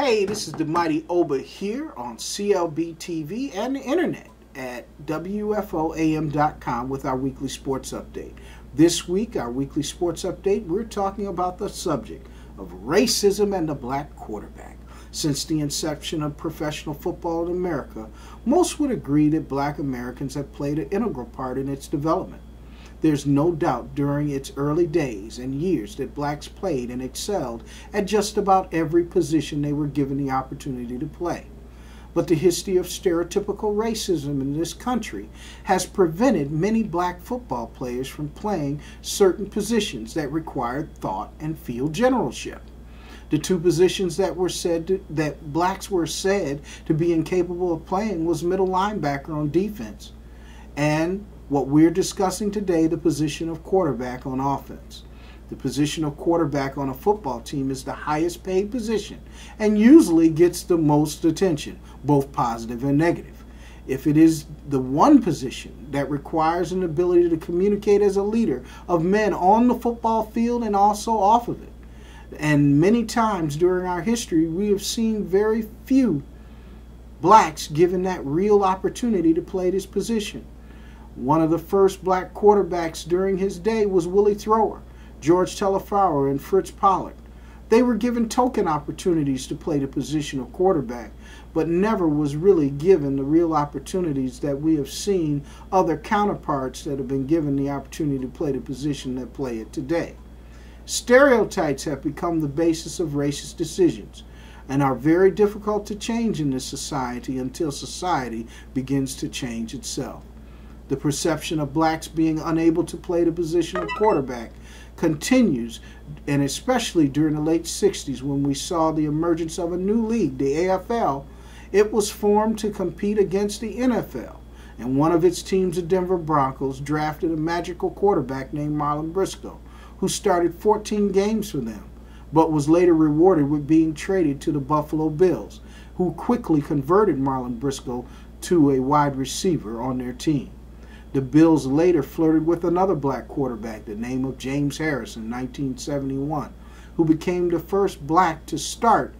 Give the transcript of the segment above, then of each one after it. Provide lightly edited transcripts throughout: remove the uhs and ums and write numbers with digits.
Hey, this is the mighty Oba here on clbTV and the internet at WFOAM.com with our weekly sports update. This week, our weekly sports update, we're talking about the subject of racism and the black quarterback. Since the inception of professional football in America, most would agree that black Americans have played an integral part in its development. There's no doubt during its early days and years that blacks played and excelled at just about every position they were given the opportunity to play. But the history of stereotypical racism in this country has prevented many black football players from playing certain positions that required thought and field generalship. The two positions that blacks were said to be incapable of playing was middle linebacker on defense and what we're discussing today, the position of quarterback on offense. The position of quarterback on a football team is the highest paid position and usually gets the most attention, both positive and negative. If it is the one position that requires an ability to communicate as a leader of men on the football field and also off of it. And many times during our history, we have seen very few blacks given that real opportunity to play this position. One of the first black quarterbacks during his day was Willie Thrower, George Telefauer, and Fritz Pollard. They were given token opportunities to play the position of quarterback, but never was really given the real opportunities that we have seen other counterparts that have been given the opportunity to play the position that play it today. Stereotypes have become the basis of racist decisions and are very difficult to change in this society until society begins to change itself. The perception of blacks being unable to play the position of quarterback continues, and especially during the late 60s when we saw the emergence of a new league, the AFL. It was formed to compete against the NFL, and one of its teams, the Denver Broncos, drafted a magical quarterback named Marlon Briscoe, who started 14 games for them, but was later rewarded with being traded to the Buffalo Bills, who quickly converted Marlon Briscoe to a wide receiver on their team. The Bills later flirted with another black quarterback, the name of James Harris, in 1971, who became the first black to start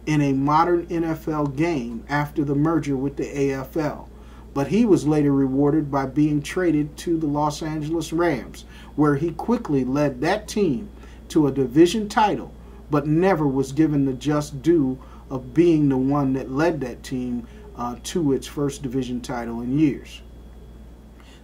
in a modern NFL game after the merger with the AFL. But he was later rewarded by being traded to the Los Angeles Rams, where he quickly led that team to a division title, but never was given the just due of being the one that led that team to its first division title in years.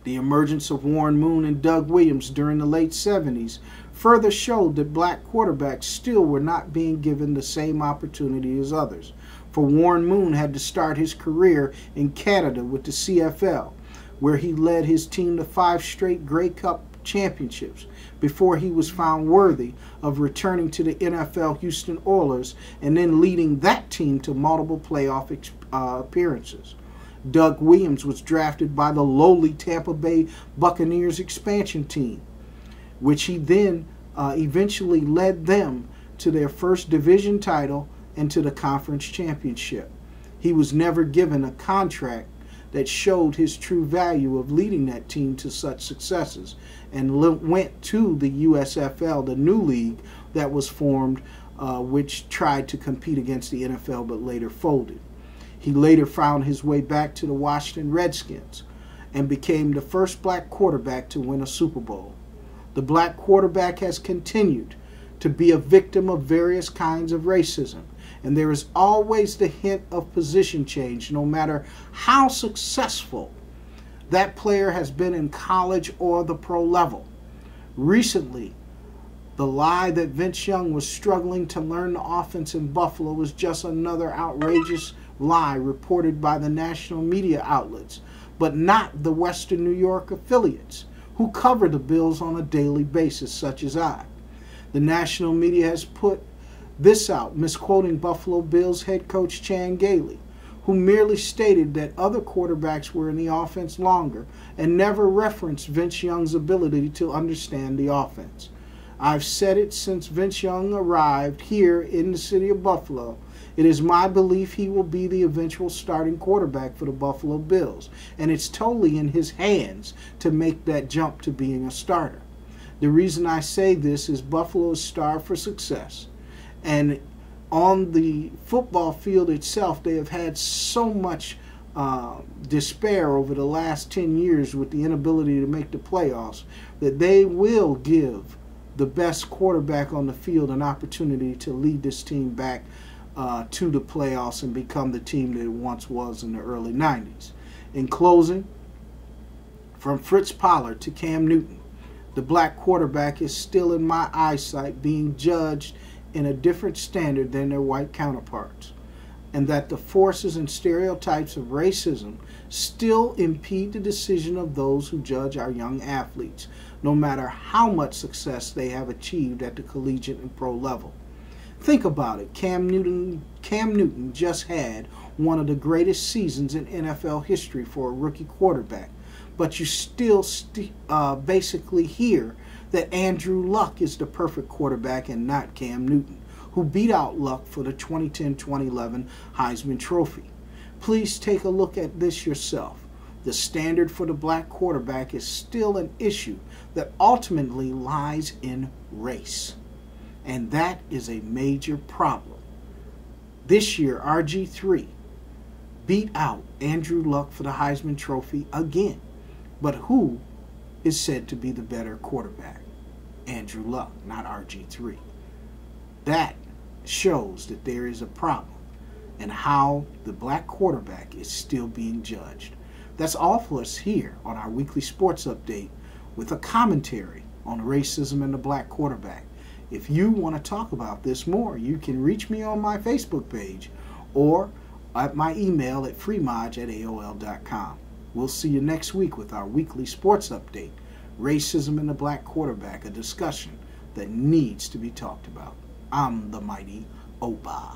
The emergence of Warren Moon and Doug Williams during the late 70s further showed that black quarterbacks still were not being given the same opportunity as others. For Warren Moon had to start his career in Canada with the CFL, where he led his team to 5 straight Grey Cup championships before he was found worthy of returning to the NFL Houston Oilers and then leading that team to multiple playoff appearances. Doug Williams was drafted by the lowly Tampa Bay Buccaneers expansion team, which he then eventually led them to their first division title and to the conference championship. He was never given a contract that showed his true value of leading that team to such successes and went to the USFL, the new league that was formed, which tried to compete against the NFL but later folded. He later found his way back to the Washington Redskins and became the first black quarterback to win a Super Bowl. The black quarterback has continued to be a victim of various kinds of racism, and there is always the hint of position change, no matter how successful that player has been in college or the pro level. Recently, the lie that Vince Young was struggling to learn the offense in Buffalo was just another outrageous lie reported by the national media outlets, but not the Western New York affiliates, who cover the Bills on a daily basis, such as I. The national media has put this out, misquoting Buffalo Bills head coach Chan Gailey, who merely stated that other quarterbacks were in the offense longer and never referenced Vince Young's ability to understand the offense. I've said it since Vince Young arrived here in the city of Buffalo. It is my belief he will be the eventual starting quarterback for the Buffalo Bills, and it's totally in his hands to make that jump to being a starter. The reason I say this is Buffalo is starved for success, and On the football field itself, they have had so much despair over the last 10 years with the inability to make the playoffs that they will give the best quarterback on the field an opportunity to lead this team back to the playoffs and become the team that it once was in the early 90s. In closing, from Fritz Pollard to Cam Newton, the black quarterback is still in my eyesight being judged in a different standard than their white counterparts, and that the forces and stereotypes of racism still impede the decision of those who judge our young athletes, no matter how much success they have achieved at the collegiate and pro level. Think about it. Cam Newton just had one of the greatest seasons in NFL history for a rookie quarterback, but you still basically hear that Andrew Luck is the perfect quarterback and not Cam Newton, who beat out Luck for the 2010-2011 Heisman Trophy. Please take a look at this yourself. The standard for the black quarterback is still an issue that ultimately lies in race, and that is a major problem. This year, RG3 beat out Andrew Luck for the Heisman Trophy again, but who is said to be the better quarterback? Andrew Luck, not RG3. That shows that there is a problem and how the black quarterback is still being judged. That's all for us here on our weekly sports update with a commentary on racism and the black quarterback. If you want to talk about this more, you can reach me on my Facebook page or at my email at freemaj@aol.com. We'll see you next week with our weekly sports update, Racism and the Black Quarterback, a discussion that needs to be talked about. I'm the mighty Oba.